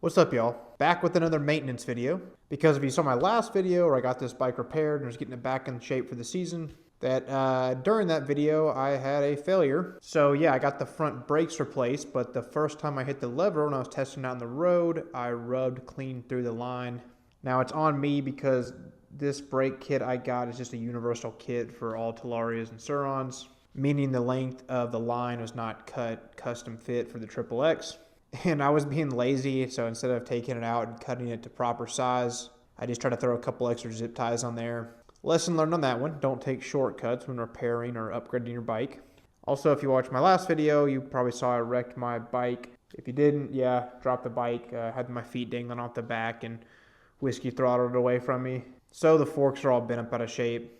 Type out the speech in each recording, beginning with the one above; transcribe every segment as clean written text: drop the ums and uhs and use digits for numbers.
What's up, y'all? Back with another maintenance video. Because if you saw my last video where I got this bike repaired and was getting it back in shape for the season, that during that video I had a failure. So yeah, I got the front brakes replaced, but the first time I hit the lever when I was testing it out on the road, I rubbed clean through the line. Now it's on me because this brake kit I got is just a universal kit for all Talarias and surrons, meaning the length of the line was not cut custom fit for the XXX. And I was being lazy, so instead of taking it out and cutting it to proper size, I just tried to throw a couple extra zip ties on there. Lesson learned on that one: don't take shortcuts when repairing or upgrading your bike. Also, if you watched my last video, you probably saw I wrecked my bike. If you didn't, yeah, dropped the bike, had my feet dangling off the back and whiskey throttled away from me. So the forks are all bent up out of shape.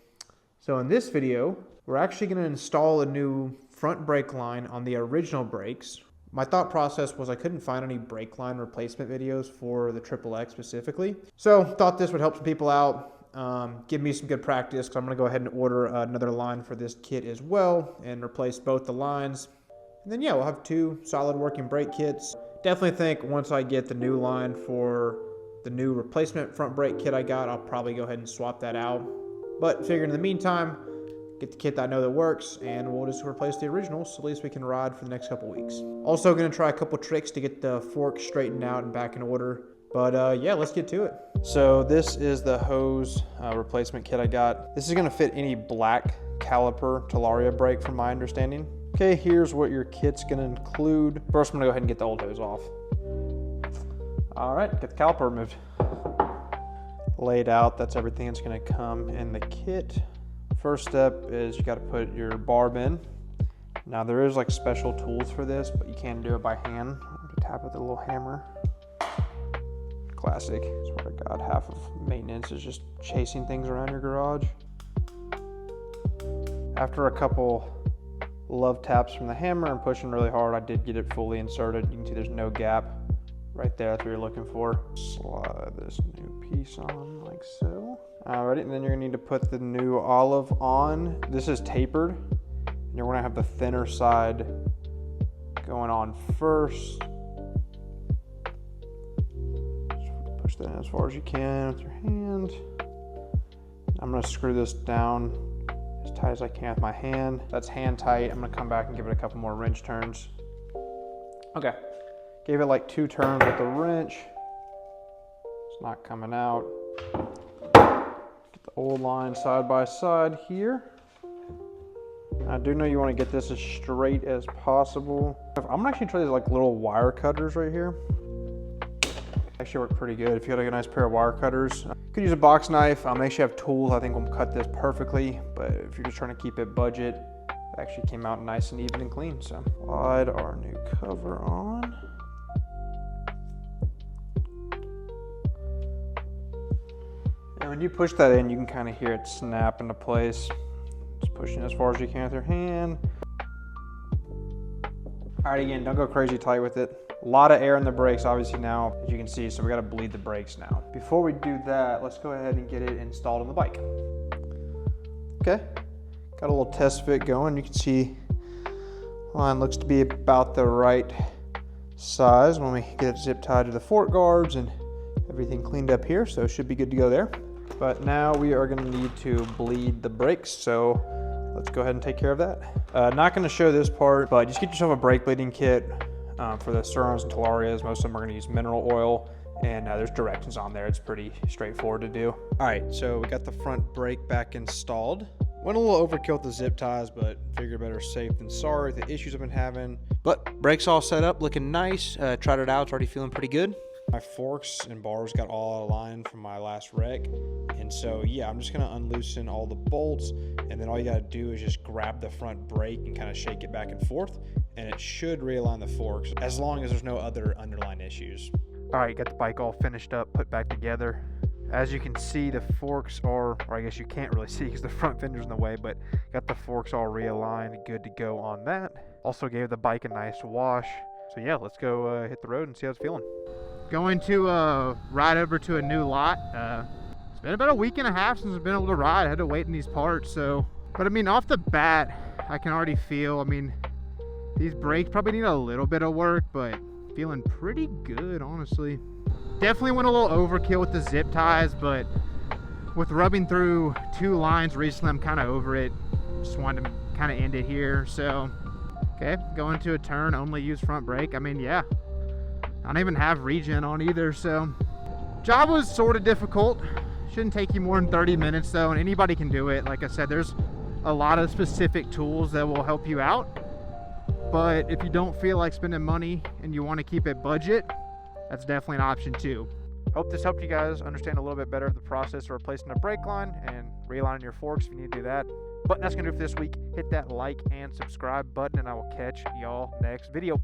So in this video, we're actually going to install a new front brake line on the original brakes. My thought process was I couldn't find any brake line replacement videos for the XXX specifically. So thought this would help some people out, give me some good practice, because I'm going to go ahead and order another line for this kit as well and replace both the lines. And then yeah, we'll have two solid working brake kits. Definitely think once I get the new line for the new replacement front brake kit I got, I'll probably go ahead and swap that out. But figured in the meantime, get the kit that I know that works, and we'll just replace the original, so at least we can ride for the next couple weeks. Also going to try a couple tricks to get the fork straightened out and back in order. But yeah, let's get to it. So this is the hose replacement kit I got. This is going to fit any black caliper Talaria brake from my understanding. Okay, here's what your kit's going to include. First, I'm going to go ahead and get the old hose off. All right, get the caliper removed. Laid out, that's everything that's going to come in the kit. First step is you got to put your barb in. Now there is like special tools for this, but you can do it by hand. You tap with a little hammer. Classic. I swear to God, half of maintenance is just chasing things around your garage. After a couple love taps from the hammer and pushing really hard, I did get it fully inserted. You can see there's no gap right there. That's what you're looking for. Slide this new piece on like so. Alrighty, and then you're gonna need to put the new olive on. This is tapered, and you're gonna have the thinner side going on first. Just push that in as far as you can with your hand. I'm gonna screw this down as tight as I can with my hand. That's hand tight. I'm gonna come back and give it a couple more wrench turns. Okay, gave it like 2 turns with the wrench. It's not coming out. Old line side by side here. I do know you want to get this as straight as possible. I'm gonna actually try these like little wire cutters right here. Actually work pretty good if you got like a nice pair of wire cutters. You could use a box knife. Make sure you have tools. I think will cut this perfectly, but if you're just trying to keep it budget, it actually came out nice and even and clean. So slide our new cover on. And when you push that in, you can kind of hear it snap into place. Just pushing as far as you can with your hand. All right, again, don't go crazy tight with it. A lot of air in the brakes, obviously now, as you can see, so we got to bleed the brakes now. Before we do that, let's go ahead and get it installed on the bike. Okay, got a little test fit going. You can see line looks to be about the right size when we get it zip tied to the fork guards and everything cleaned up here, so it should be good to go there. But now we are going to need to bleed the brakes, so let's go ahead and take care of that. Not going to show this part, but just get yourself a brake bleeding kit for the surrons and Talarias. Most of them are going to use mineral oil, and there's directions on there. It's pretty straightforward to do. All right, so we got the front brake back installed. Went a little overkill with the zip ties, but figured better safe than sorry with the issues I've been having. But brakes all set up, looking nice. Tried it out, it's already feeling pretty good. My forks and bars got all aligned from my last wreck, and so yeah, I'm just gonna unloosen all the bolts, and then all you gotta do is just grab the front brake and kind of shake it back and forth, and it should realign the forks as long as there's no other underlying issues. All right, got the bike all finished up, put back together. As you can see, the forks are, or I guess you can't really see because the front fender's in the way, but got the forks all realigned, good to go on that. Also gave the bike a nice wash. So yeah, let's go hit the road and see how it's feeling. Going to ride over to a new lot. It's been about a week and a half since I've been able to ride. I had to wait in these parts, so. But I mean, off the bat, I can already feel, I mean, these brakes probably need a little bit of work, but feeling pretty good, honestly. Definitely went a little overkill with the zip ties, but with rubbing through 2 lines recently, I'm kind of over it. Just wanted to kind of end it here. So, okay, going to a turn, only use front brake. I mean, yeah, I don't even have regen on either, so. Job was sort of difficult. Shouldn't take you more than 30 minutes though, and anybody can do it. Like I said, there's a lot of specific tools that will help you out. But if you don't feel like spending money and you want to keep it budget, that's definitely an option too. Hope this helped you guys understand a little bit better the process of replacing a brake line and realigning your forks if you need to do that. But that's going to do it for this week. Hit that like and subscribe button, and I will catch y'all next video.